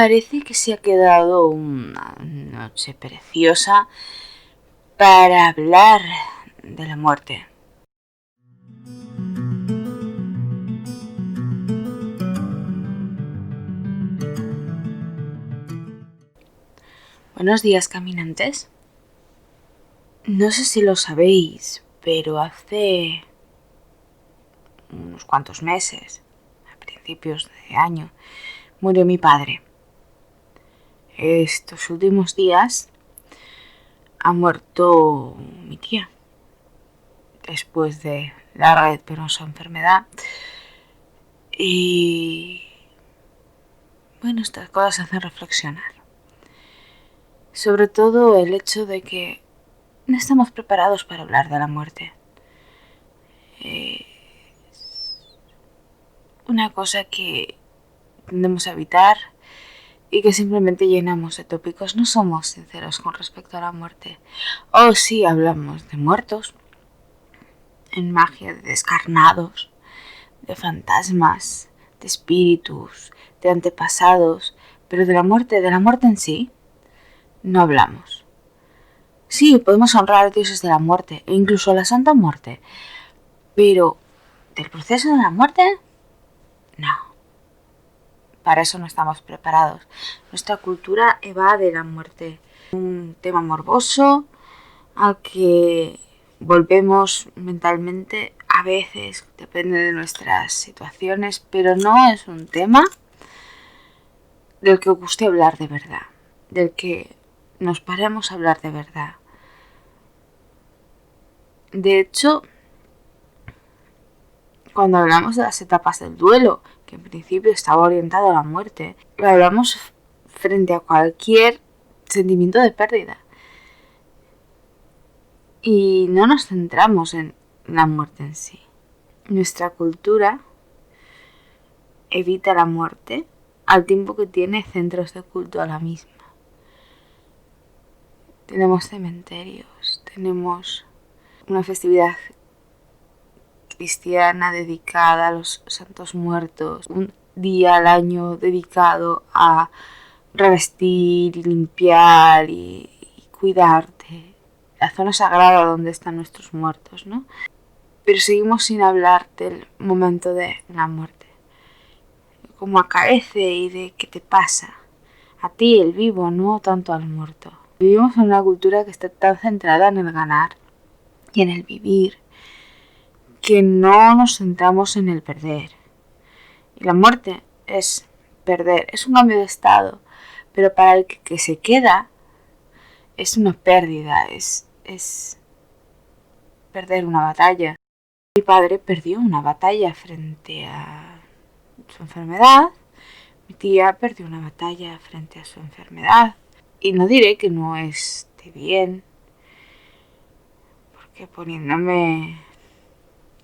Parece que se ha quedado una noche preciosa para hablar de la muerte. Buenos días, caminantes. No sé si lo sabéis, pero hace unos cuantos meses, a principios de año, murió mi padre. Estos últimos días ha muerto mi tía, después de larga y penosa enfermedad. Y bueno, estas cosas hacen reflexionar. Sobre todo el hecho de que no estamos preparados para hablar de la muerte. Es una cosa que tendemos a evitar y que simplemente llenamos de tópicos. No somos sinceros con respecto a la muerte. O sí hablamos de muertos, en magia, de descarnados, de fantasmas, de espíritus, de antepasados, pero de la muerte en sí, no hablamos. Sí, podemos honrar a los dioses de la muerte e incluso a la Santa Muerte, pero ¿del proceso de la muerte? No. Para eso no estamos preparados. Nuestra cultura evade la muerte. Un tema morboso al que volvemos mentalmente a veces, depende de nuestras situaciones, pero no es un tema del que os guste hablar de verdad, del que nos paremos a hablar de verdad. De hecho, cuando hablamos de las etapas del duelo, que en principio estaba orientado a la muerte, lo hablamos frente a cualquier sentimiento de pérdida. Y no nos centramos en la muerte en sí. Nuestra cultura evita la muerte al tiempo que tiene centros de culto a la misma. Tenemos cementerios, tenemos una festividad cristiana dedicada a los santos muertos, un día al año dedicado a revestir y limpiar y cuidarte, la zona sagrada donde están nuestros muertos, ¿no? Pero seguimos sin hablar del momento de la muerte, cómo acaece y de qué te pasa a ti, el vivo, no tanto al muerto. Vivimos en una cultura que está tan centrada en el ganar y en el vivir que no nos centramos en el perder. Y la muerte es perder, es un cambio de estado, pero para el que se queda es una pérdida, es perder una batalla. Mi padre perdió una batalla frente a su enfermedad, mi tía perdió una batalla frente a su enfermedad. Y no diré que no esté bien, porque poniéndome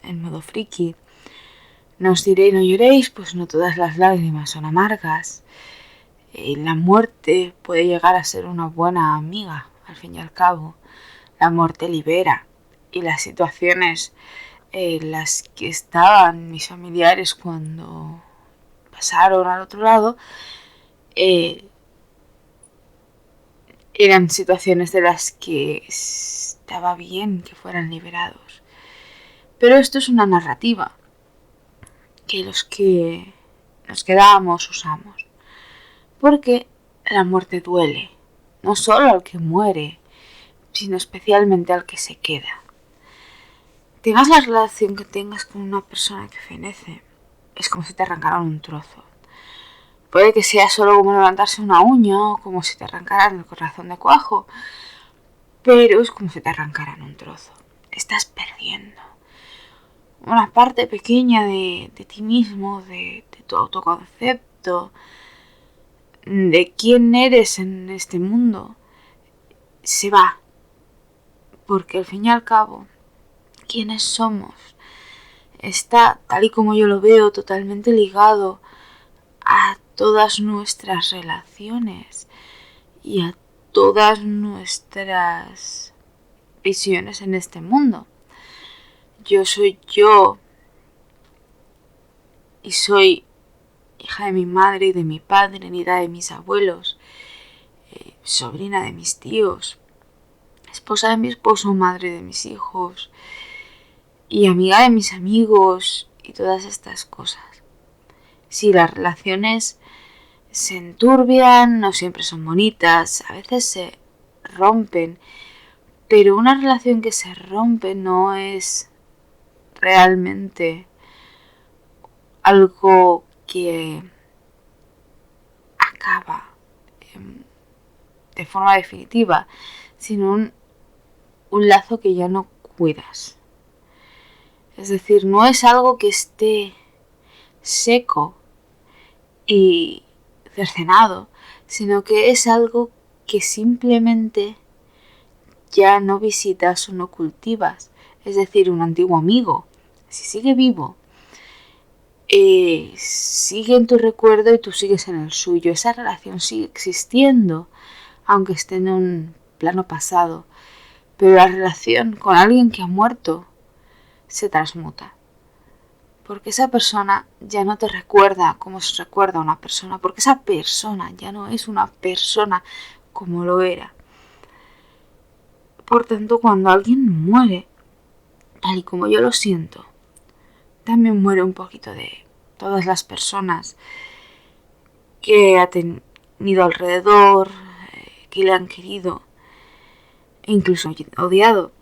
en modo friki, no os diré no lloréis, pues no todas las lágrimas son amargas. La muerte puede llegar a ser una buena amiga, al fin y al cabo. La muerte libera. Y las situaciones en las que estaban mis familiares cuando pasaron al otro lado, eran situaciones de las que estaba bien que fueran liberados. Pero esto es una narrativa que los que nos quedamos usamos. Porque la muerte duele, no solo al que muere, sino especialmente al que se queda. Tengas la relación que tengas con una persona que fenece, es como si te arrancaran un trozo. Puede que sea solo como levantarse una uña o como si te arrancaran el corazón de cuajo, pero es como si te arrancaran un trozo. Estás perdiendo una parte pequeña de ti mismo, de tu autoconcepto, de quién eres en este mundo. Se va, porque al fin y al cabo, quiénes somos está, tal y como yo lo veo, totalmente ligado a todas nuestras relaciones y a todas nuestras visiones en este mundo. Yo soy yo y soy hija de mi madre y de mi padre, nieta de mis abuelos, sobrina de mis tíos, esposa de mi esposo, madre de mis hijos y amiga de mis amigos y todas estas cosas. Sí, las relaciones se enturbian, no siempre son bonitas, a veces se rompen, pero una relación que se rompe no es realmente algo que acaba de forma definitiva, sino un lazo que ya no cuidas. Es decir, no es algo que esté seco y cercenado, sino que es algo que simplemente ya no visitas o no cultivas. Es decir, un antiguo amigo, si sigue vivo, sigue en tu recuerdo y tú sigues en el suyo. Esa relación sigue existiendo, aunque esté en un plano pasado. Pero la relación con alguien que ha muerto se transmuta. Porque esa persona ya no te recuerda como se recuerda a una persona. Porque esa persona ya no es una persona como lo era. Por tanto, cuando alguien muere, tal y como yo lo siento, también muere un poquito de todas las personas que ha tenido alrededor, que le han querido e incluso odiado.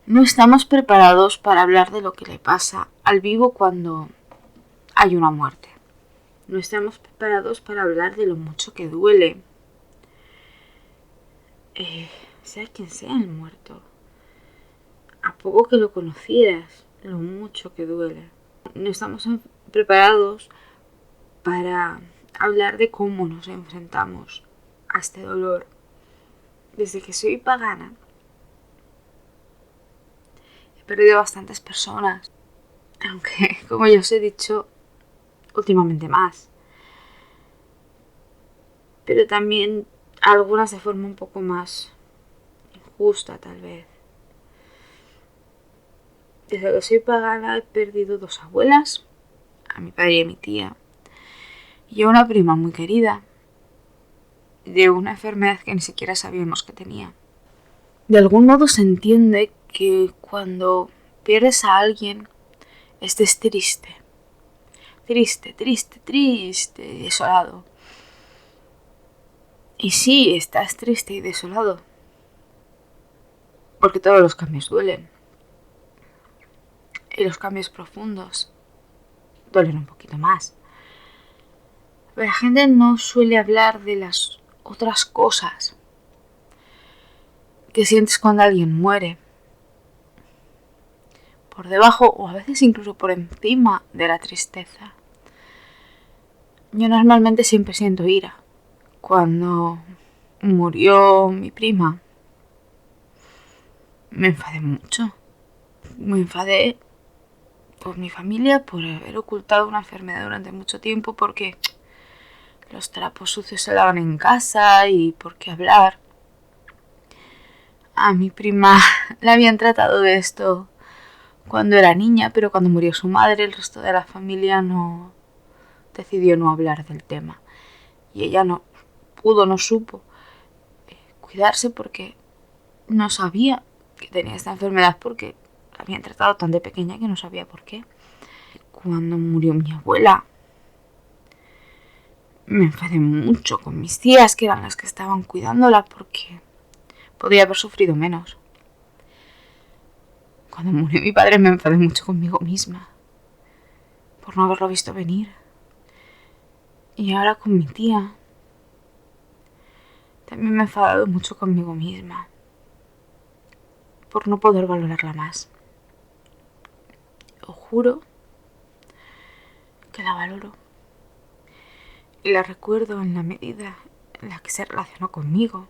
No estamos preparados para hablar de lo que le pasa al vivo cuando hay una muerte. No estamos preparados para hablar de lo mucho que duele, sea quien sea el muerto. A poco que lo conocieras, lo mucho que duele. No estamos preparados para hablar de cómo nos enfrentamos a este dolor. Desde que soy pagana, he perdido bastantes personas. Aunque, como ya os he dicho, últimamente más. Pero también algunas de forma un poco más injusta, tal vez. Desde que soy pagana he perdido 2 abuelas, a mi padre y a mi tía, y a una prima muy querida, de una enfermedad que ni siquiera sabíamos que tenía. De algún modo se entiende que cuando pierdes a alguien estés triste. Triste, triste, triste, desolado. Y sí, estás triste y desolado. Porque todos los cambios duelen. Y los cambios profundos duelen un poquito más. Pero la gente no suele hablar de las otras cosas que sientes cuando alguien muere. Por debajo o a veces incluso por encima de la tristeza. Yo normalmente siempre siento ira. Cuando murió mi prima, me enfadé mucho. Me enfadé por mi familia, por haber ocultado una enfermedad durante mucho tiempo, porque los trapos sucios se lavan en casa y por qué hablar. A mi prima la habían tratado de esto cuando era niña, pero cuando murió su madre el resto de la familia decidió no hablar del tema. Y ella no supo cuidarse porque no sabía que tenía esta enfermedad, porque la habían tratado tan de pequeña que no sabía por qué. Cuando murió mi abuela, me enfadé mucho con mis tías, que eran las que estaban cuidándola, porque podía haber sufrido menos. Cuando murió mi padre me enfadé mucho conmigo misma, por no haberlo visto venir. Y ahora con mi tía, también me he enfadado mucho conmigo misma, por no poder valorarla más. Os juro que la valoro. Y la recuerdo en la medida en la que se relacionó conmigo.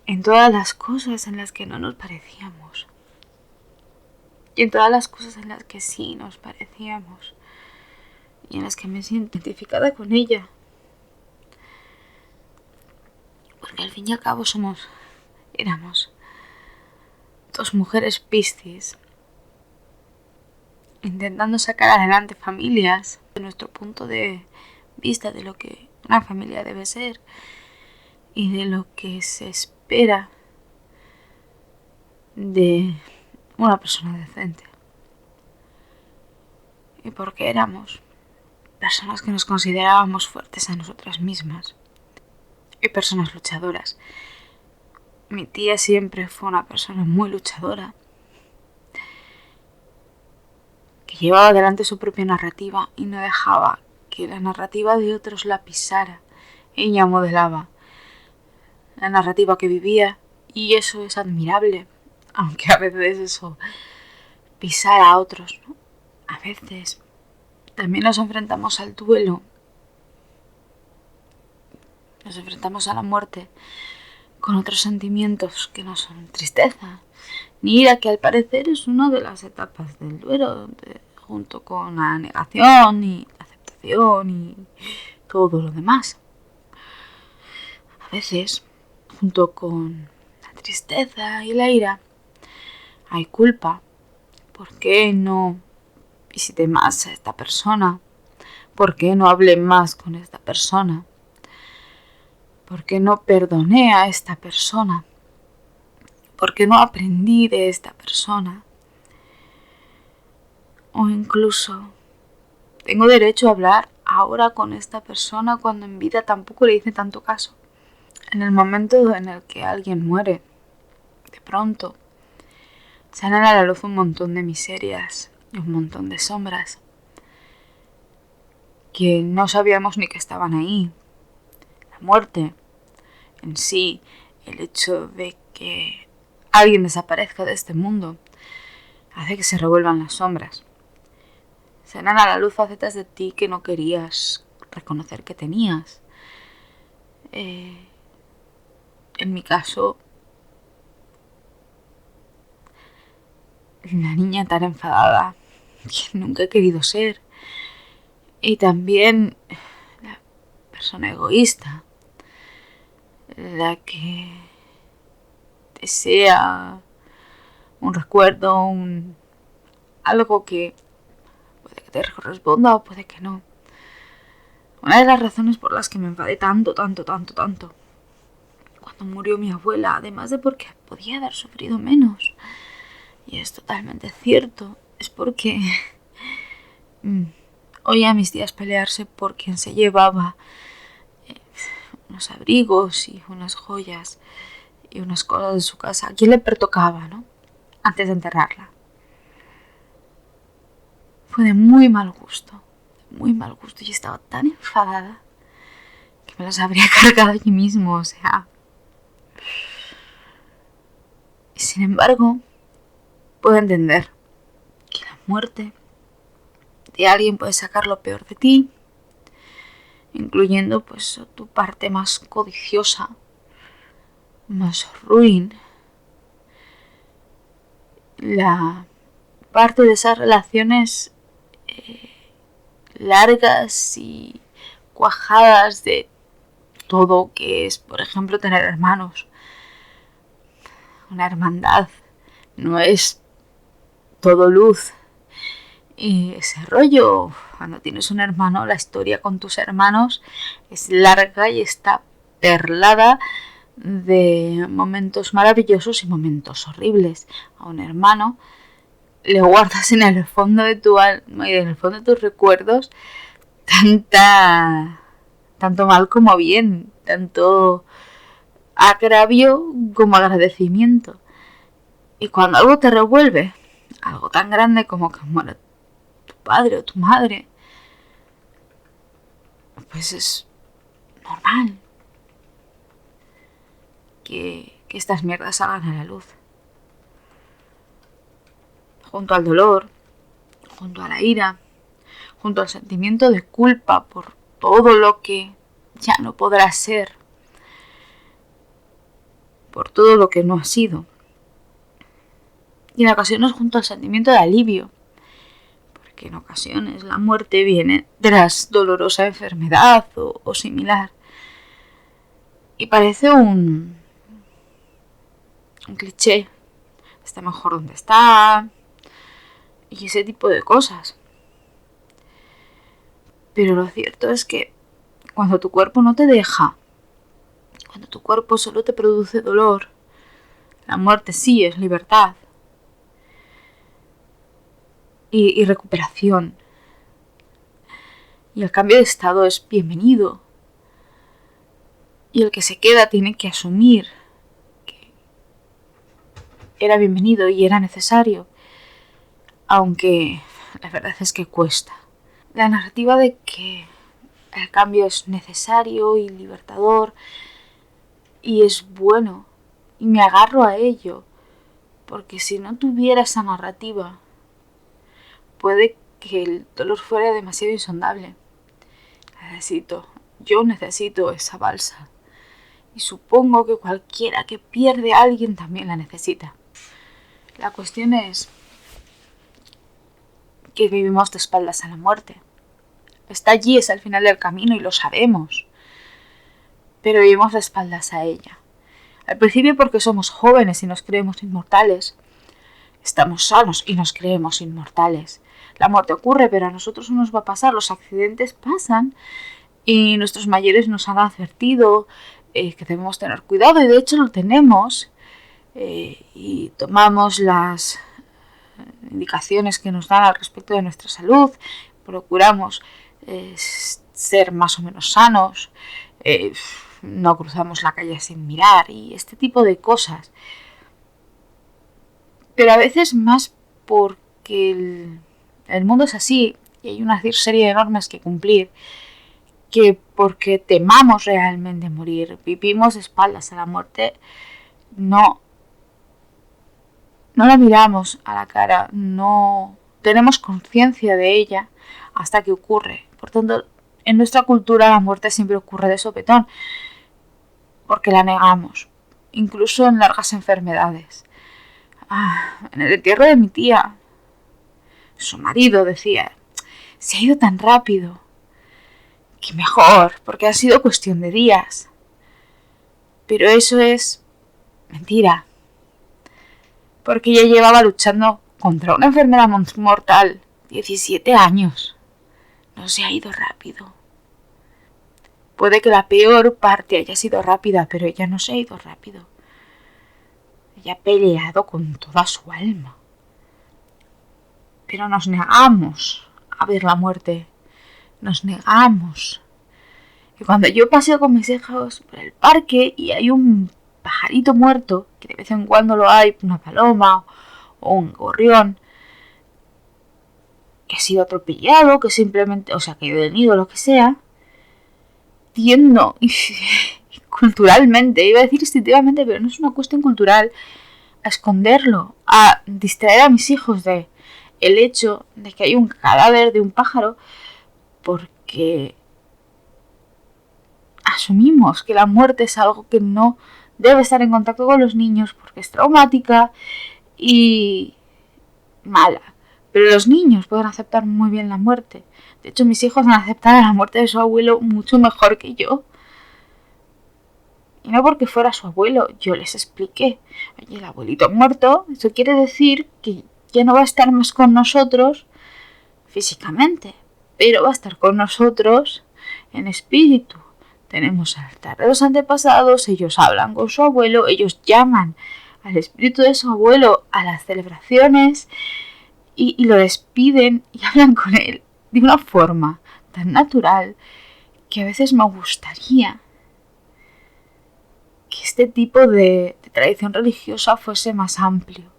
En todas las cosas en las que no nos parecíamos. Y en todas las cosas en las que sí nos parecíamos. Y en las que me siento identificada con ella. Porque al fin y al cabo éramos 2 mujeres Piscis. intentando sacar adelante familias de nuestro punto de vista de lo que una familia debe ser y de lo que se espera de una persona decente. Y porque éramos personas que nos considerábamos fuertes a nosotras mismas y personas luchadoras. Mi tía siempre fue una persona muy luchadora, que llevaba adelante su propia narrativa y no dejaba que la narrativa de otros la pisara. Ella modelaba la narrativa que vivía y eso es admirable, aunque a veces eso pisara a otros, ¿no? A veces también nos enfrentamos al duelo, nos enfrentamos a la muerte con otros sentimientos que no son tristeza ni ira, que al parecer es una de las etapas del duelo, junto con la negación y la aceptación y todo lo demás. A veces, junto con la tristeza y la ira, hay culpa. ¿Por qué no visité más a esta persona? ¿Por qué no hablé más con esta persona? ¿Por qué no perdoné a esta persona? ¿Por qué no aprendí de esta persona? O incluso, ¿tengo derecho a hablar ahora con esta persona cuando en vida tampoco le hice tanto caso? En el momento en el que alguien muere, de pronto, salen a la luz un montón de miserias y un montón de sombras que no sabíamos ni que estaban ahí. La muerte en sí, el hecho de que alguien desaparezca de este mundo, hace que se revuelvan las sombras. Salen a la luz facetas de ti que no querías reconocer que tenías. En mi caso, la niña tan enfadada que nunca he querido ser. Y también la persona egoísta, la que desea un recuerdo, algo que puede que te corresponda o puede que no. Una de las razones por las que me enfadé tanto, cuando murió mi abuela, además de porque podía haber sufrido menos, y es totalmente cierto, es porque oía a mis tías pelearse por quien se llevaba unos abrigos y unas joyas y unas cosas de su casa. ¿A quién le pertocaba, no? Antes de enterrarla. Fue de muy mal gusto. Y estaba tan enfadada que me las habría cargado allí mismo, o sea. Sin embargo, puedo entender que la muerte de alguien puede sacar lo peor de ti, incluyendo pues tu parte más codiciosa, más ruin, la parte de esas relaciones largas y cuajadas de todo, que es, por ejemplo, tener hermanos. Una hermandad no es todo luz. Y ese rollo, cuando tienes un hermano, la historia con tus hermanos es larga y está perlada de momentos maravillosos y momentos horribles. A un hermano le guardas en el fondo de tu alma y en el fondo de tus recuerdos tanto mal como bien, tanto agravio como agradecimiento. Y cuando algo te revuelve, algo tan grande como que muera tu padre o tu madre, pues es normal que estas mierdas salgan a la luz. Junto al dolor, junto a la ira, junto al sentimiento de culpa por todo lo que ya no podrá ser, por todo lo que no ha sido. Y en ocasiones junto al sentimiento de alivio, porque en ocasiones la muerte viene tras dolorosa enfermedad o similar. Y parece un cliché. Está mejor donde está y ese tipo de cosas. Pero lo cierto es que cuando tu cuerpo no te deja, cuando tu cuerpo solo te produce dolor, la muerte sí es libertad y recuperación. Y el cambio de estado es bienvenido. Y el que se queda tiene que asumir que era bienvenido y era necesario. Aunque la verdad es que cuesta. La narrativa de que el cambio es necesario y libertador y es bueno. Y me agarro a ello. Porque si no tuviera esa narrativa, puede que el dolor fuera demasiado insondable. Yo necesito esa balsa. Y supongo que cualquiera que pierde a alguien también la necesita. La cuestión es que vivimos de espaldas a la muerte. Está allí, es al final del camino y lo sabemos. Pero vivimos de espaldas a ella. Al principio porque somos jóvenes y nos creemos inmortales. Estamos sanos y nos creemos inmortales. La muerte ocurre, pero a nosotros no nos va a pasar. Los accidentes pasan y nuestros mayores nos han advertido que debemos tener cuidado y de hecho lo tenemos y tomamos las indicaciones que nos dan al respecto de nuestra salud, procuramos ser más o menos sanos, no cruzamos la calle sin mirar y este tipo de cosas. Pero a veces más porque el mundo es así y hay una serie de normas que cumplir, que porque temamos realmente morir, vivimos de espaldas a la muerte, no la miramos a la cara, no tenemos conciencia de ella hasta que ocurre. Por tanto, en nuestra cultura la muerte siempre ocurre de sopetón, porque la negamos, incluso en largas enfermedades. En el entierro de mi tía, su marido decía, se ha ido tan rápido, que mejor, porque ha sido cuestión de días. Pero eso es mentira, porque ella llevaba luchando contra una enfermedad mortal 17 años. No se ha ido rápido. Puede que la peor parte haya sido rápida, pero ella no se ha ido rápido. Ella ha peleado con toda su alma. Pero nos negamos a ver la muerte. Nos negamos. Y cuando yo paseo con mis hijos por el parque y hay un pajarito muerto, que de vez en cuando lo hay, una paloma o un gorrión, que ha sido atropellado, que simplemente, o sea, que ha ido del nido, lo que sea, tiendo culturalmente, iba a decir instintivamente, pero no es una cuestión cultural, a esconderlo, a distraer a mis hijos de el hecho de que hay un cadáver de un pájaro, porque asumimos que la muerte es algo que no debe estar en contacto con los niños porque es traumática y mala. Pero los niños pueden aceptar muy bien la muerte. De hecho, mis hijos han aceptado la muerte de su abuelo mucho mejor que yo. Y no porque fuera su abuelo, yo les expliqué. Oye, el abuelito muerto, eso quiere decir que ya no va a estar más con nosotros físicamente, pero va a estar con nosotros en espíritu. Tenemos el altar de los antepasados, ellos hablan con su abuelo, ellos llaman al espíritu de su abuelo a las celebraciones y lo despiden y hablan con él de una forma tan natural que a veces me gustaría que este tipo de tradición religiosa fuese más amplio,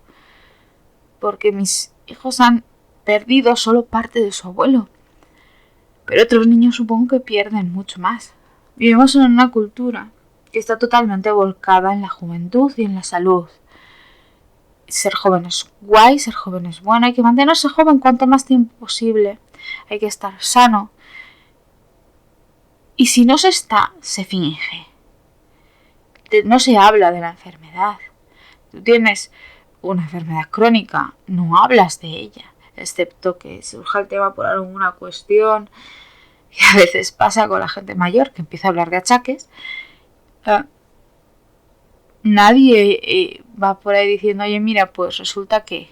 porque mis hijos han perdido solo parte de su abuelo, pero otros niños supongo que pierden mucho más. Vivimos en una cultura que está totalmente volcada en la juventud y en la salud. Ser joven es guay, ser joven es bueno, hay que mantenerse joven cuanto más tiempo posible, hay que estar sano. Y si no se está, se finge. No se habla de la enfermedad. Tú tienes una enfermedad crónica, no hablas de ella, excepto que surja el tema por alguna cuestión. Y a veces pasa con la gente mayor que empieza a hablar de achaques. Nadie va por ahí diciendo, oye, mira, pues resulta que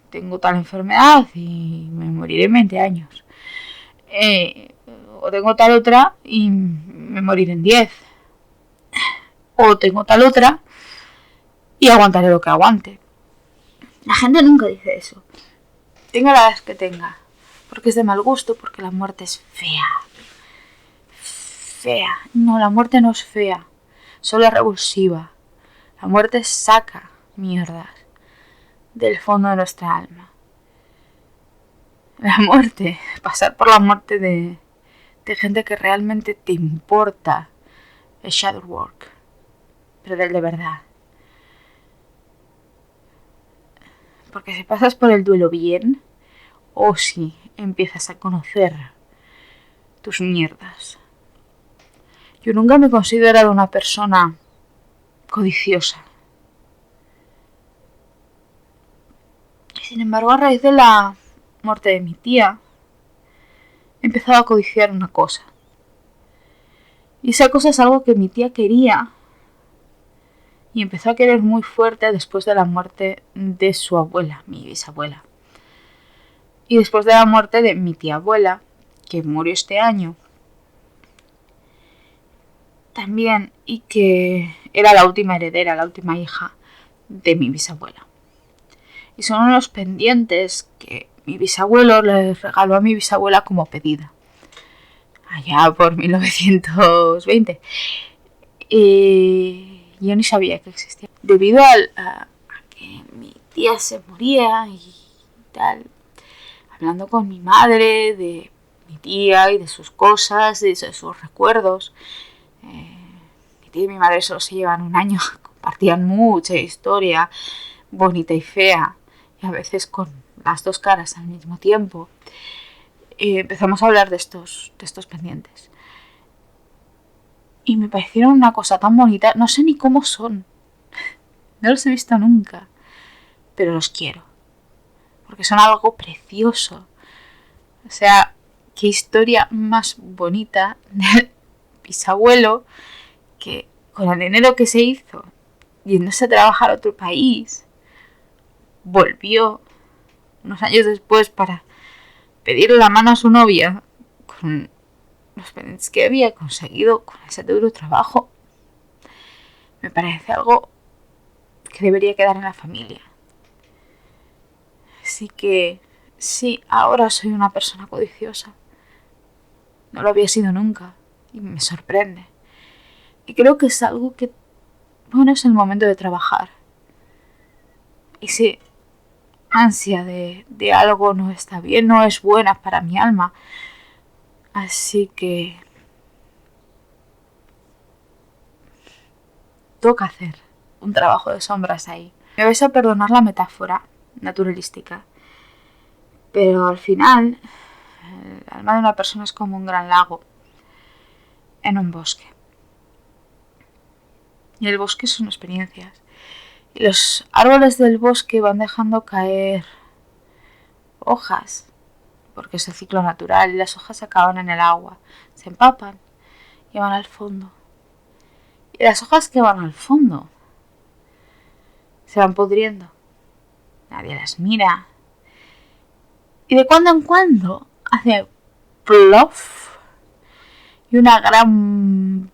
tengo tal enfermedad y me moriré en 20 años. O tengo tal otra y me moriré en 10. O tengo tal otra y aguantaré lo que aguante. La gente nunca dice eso. Tenga la edad que tenga. Porque es de mal gusto, porque la muerte es fea. Fea. No, la muerte no es fea. Solo es revulsiva. La muerte saca mierdas del fondo de nuestra alma. La muerte, pasar por la muerte de gente que realmente te importa, es shadow work. Pero del de verdad. Porque si pasas por el duelo bien, o si empiezas a conocer tus mierdas. Yo nunca me he considerado una persona codiciosa. Sin embargo, a raíz de la muerte de mi tía, he empezado a codiciar una cosa. Y esa cosa es algo que mi tía quería y empezó a querer muy fuerte después de la muerte de su abuela, mi bisabuela. Y después de la muerte de mi tía abuela, que murió este año, también, y que era la última heredera, la última hija de mi bisabuela. Y son unos pendientes que mi bisabuelo le regaló a mi bisabuela como pedida, allá por 1920. Y yo ni sabía que existía. Debido a que mi tía se moría y tal, hablando con mi madre de mi tía y de sus cosas, de sus recuerdos. Mi tía y mi madre solo se llevan un año, compartían mucha historia, bonita y fea, y a veces con las dos caras al mismo tiempo. Empezamos a hablar de estos pendientes. Y me parecieron una cosa tan bonita, no sé ni cómo son, no los he visto nunca, pero los quiero, porque son algo precioso. O sea, qué historia más bonita del bisabuelo que con el dinero que se hizo, yéndose a trabajar a otro país, volvió unos años después para pedirle la mano a su novia con los pendientes que había conseguido con ese duro trabajo. Me parece algo que debería quedar en la familia. Así que sí, ahora soy una persona codiciosa. No lo había sido nunca y me sorprende. Y creo que es algo que, bueno, es el momento de trabajar. Y si ansia de algo no está bien, no es buena para mi alma. Así que toca hacer un trabajo de sombras ahí. Me vais a perdonar la metáfora naturalística, pero al final el alma de una persona es como un gran lago en un bosque. Y el bosque son experiencias. Y los árboles del bosque van dejando caer hojas, porque es el ciclo natural, y las hojas se acaban en el agua, se empapan y van al fondo. Y las hojas que van al fondo se van pudriendo. Nadie las mira. Y de cuando en cuando hace plof y una gran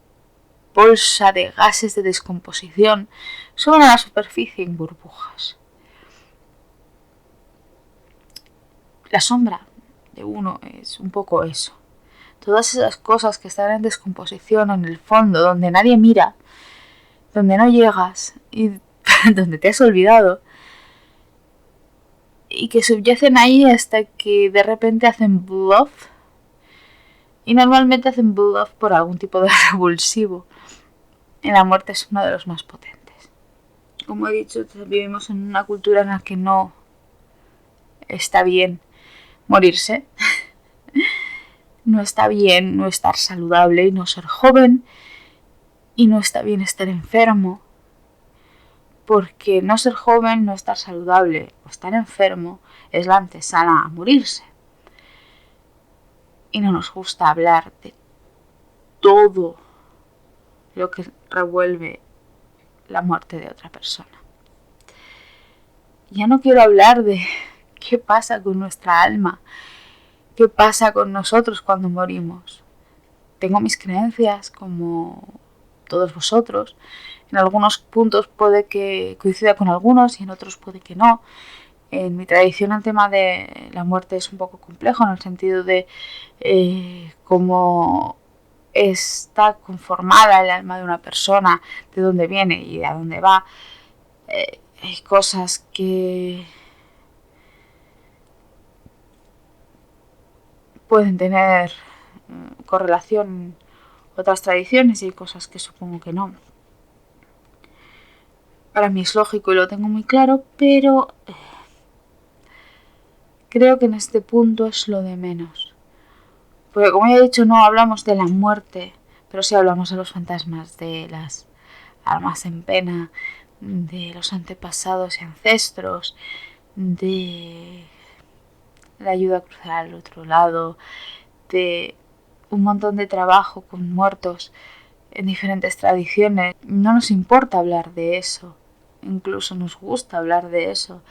bolsa de gases de descomposición sube a la superficie en burbujas. La sombra de uno es un poco eso. Todas esas cosas que están en descomposición en el fondo, donde nadie mira, donde no llegas y donde te has olvidado, y que subyacen ahí hasta que de repente hacen bluff. Y normalmente hacen bluff por algún tipo de revulsivo. Y la muerte es uno de los más potentes. Como he dicho, vivimos en una cultura en la que no está bien morirse. No está bien no estar saludable y no ser joven. Y no está bien estar enfermo. Porque no ser joven, no estar saludable o estar enfermo es la antesala a morirse. Y no nos gusta hablar de todo lo que revuelve la muerte de otra persona. Ya no quiero hablar de ¿Qué pasa con nuestra alma? ¿Qué pasa con nosotros cuando morimos? Tengo mis creencias como todos vosotros. En algunos puntos puede que coincida con algunos y en otros puede que no. En mi tradición el tema de la muerte es un poco complejo en el sentido de cómo está conformada el alma de una persona, de dónde viene y a dónde va. Hay cosas que pueden tener correlación otras tradiciones y hay cosas que supongo que no. Para mí es lógico y lo tengo muy claro, pero creo que en este punto es lo de menos. Porque como ya he dicho, no hablamos de la muerte, pero sí hablamos de los fantasmas, de las almas en pena, de los antepasados y ancestros, de la ayuda a cruzar al otro lado, de un montón de trabajo con muertos en diferentes tradiciones. No nos importa hablar de eso, incluso nos gusta hablar de eso,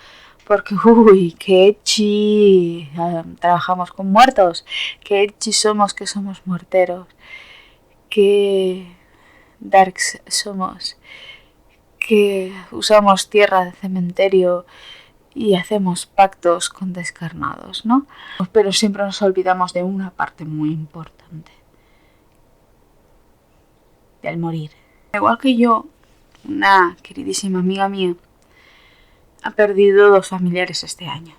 porque uy, qué echi, trabajamos con muertos, qué echi somos, que somos muerteros, qué darks somos, que usamos tierra de cementerio y hacemos pactos con descarnados, ¿no? Pero siempre nos olvidamos de una parte muy importante, del morir. Igual que yo, una queridísima amiga mía ha perdido 2 familiares este año.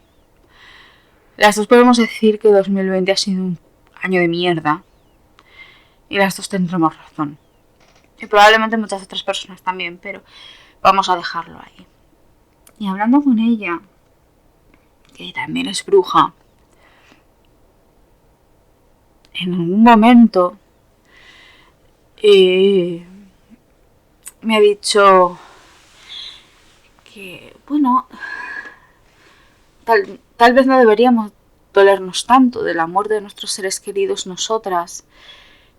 Las dos podemos decir que 2020 ha sido un año de mierda y las dos tendremos razón. Y probablemente muchas otras personas también, pero vamos a dejarlo ahí. Y hablando con ella, que también es bruja, en algún momento me ha dicho que, bueno, tal vez no deberíamos dolernos tanto de la muerte de nuestros seres queridos nosotras,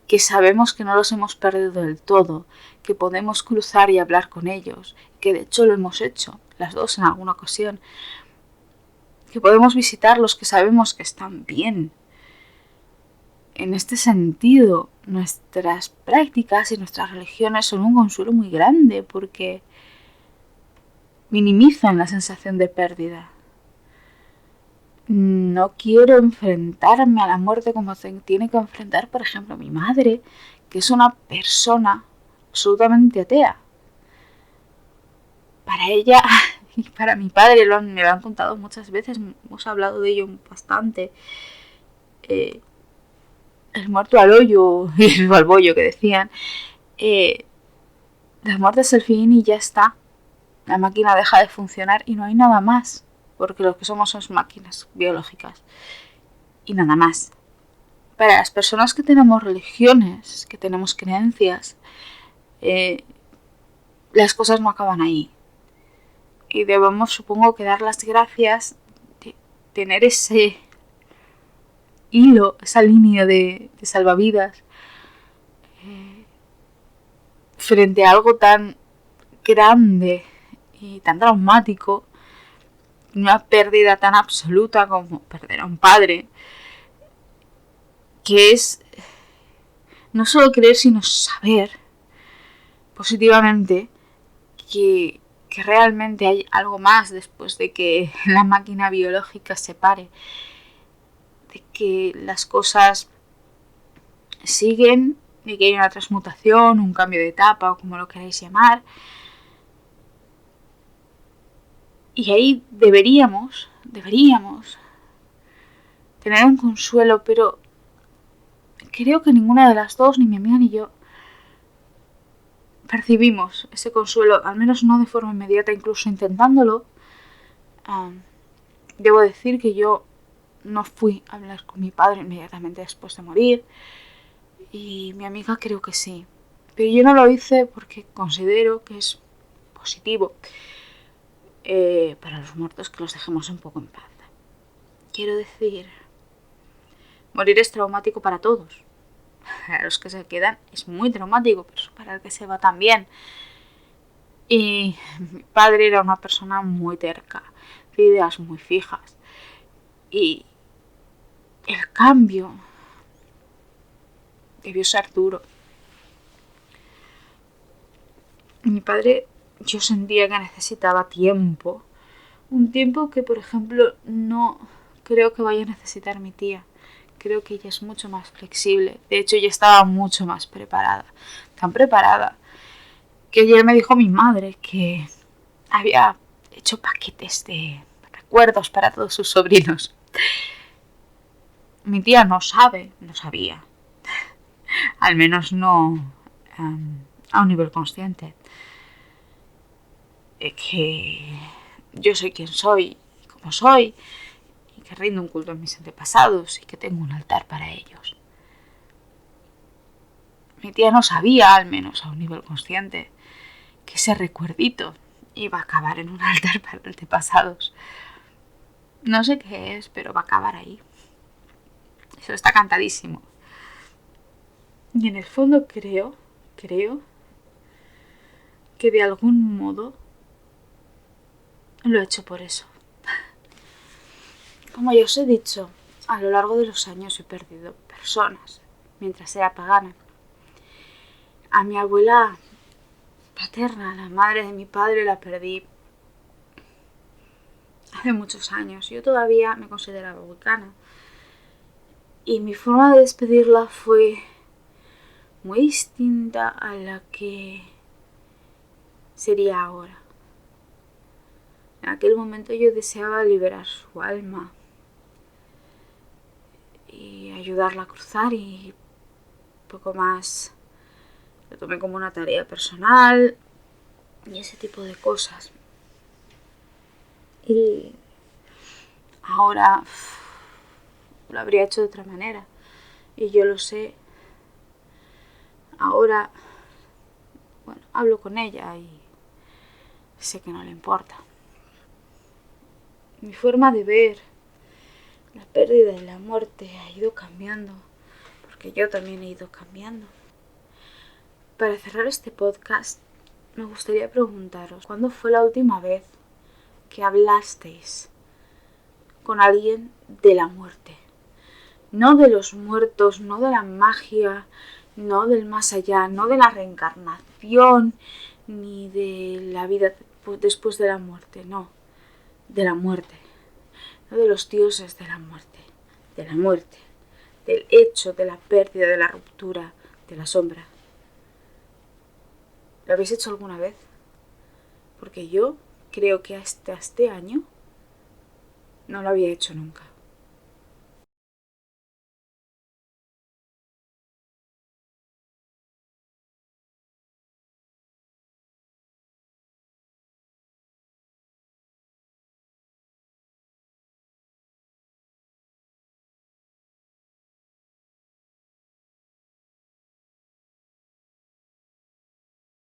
que sabemos que no los hemos perdido del todo, que podemos cruzar y hablar con ellos, que de hecho lo hemos hecho, las dos en alguna ocasión, que podemos visitarlos, que sabemos que están bien. En este sentido, nuestras prácticas y nuestras religiones son un consuelo muy grande porque minimizan la sensación de pérdida. No quiero enfrentarme a la muerte como se tiene que enfrentar, por ejemplo, mi madre, que es una persona absolutamente atea. Para ella y para mi padre me lo han contado muchas veces, hemos hablado de ello bastante. El muerto al hoyo y el vivo al bollo que decían. La muerte es el fin y ya está. La máquina deja de funcionar y no hay nada más, porque lo que somos son máquinas biológicas y nada más. Para las personas que tenemos religiones, que tenemos creencias, las cosas no acaban ahí. Y debemos, supongo, que dar las gracias de tener ese hilo, esa línea de salvavidas frente a algo tan grande y tan traumático, una pérdida tan absoluta como perder a un padre, que es no solo creer sino saber positivamente que realmente hay algo más después de que la máquina biológica se pare, de que las cosas siguen, de que hay una transmutación, un cambio de etapa o como lo queráis llamar. Y ahí deberíamos tener un consuelo, pero creo que ninguna de las dos, ni mi amiga ni yo, percibimos ese consuelo, al menos no de forma inmediata, incluso intentándolo. Debo decir que yo no fui a hablar con mi padre inmediatamente después de morir, y mi amiga creo que sí, pero yo no lo hice porque considero que es positivo para los muertos que los dejemos un poco en paz. Quiero decir, morir es traumático para todos. Para los que se quedan es muy traumático, pero para el que se va también. Y mi padre era una persona muy terca, de ideas muy fijas. Y el cambio debió ser duro. Mi padre, yo sentía que necesitaba tiempo. Un tiempo que, por ejemplo, no creo que vaya a necesitar mi tía. Creo que ella es mucho más flexible. De hecho, ella estaba mucho más preparada. Tan preparada que ayer me dijo mi madre que había hecho paquetes de recuerdos para todos sus sobrinos. Mi tía no sabía. Al menos no a un nivel consciente. Que yo soy quien soy y como soy, y que rindo un culto a mis antepasados y que tengo un altar para ellos. Mi tía no sabía, al menos a un nivel consciente, que ese recuerdito iba a acabar en un altar para antepasados. No sé qué es, pero va a acabar ahí. Eso está cantadísimo. Y en el fondo creo que de algún modo lo he hecho por eso. Como ya os he dicho, a lo largo de los años he perdido personas mientras era pagana. A mi abuela paterna, la madre de mi padre, la perdí hace muchos años. Yo todavía me consideraba vulcana. Y mi forma de despedirla fue muy distinta a la que sería ahora. En aquel momento yo deseaba liberar su alma y ayudarla a cruzar y poco más. Lo tomé como una tarea personal y ese tipo de cosas. Y ahora lo habría hecho de otra manera. Y yo lo sé. Ahora, bueno, hablo con ella y sé que no le importa. Mi forma de ver la pérdida y la muerte ha ido cambiando, porque yo también he ido cambiando. Para cerrar este podcast, me gustaría preguntaros, ¿cuándo fue la última vez que hablasteis con alguien de la muerte? No de los muertos, no de la magia, no del más allá, no de la reencarnación, ni de la vida después de la muerte, no, de la muerte, no de los dioses de la muerte, del hecho, de la pérdida, de la ruptura, de la sombra. ¿Lo habéis hecho alguna vez? Porque yo creo que hasta este año no lo había hecho nunca.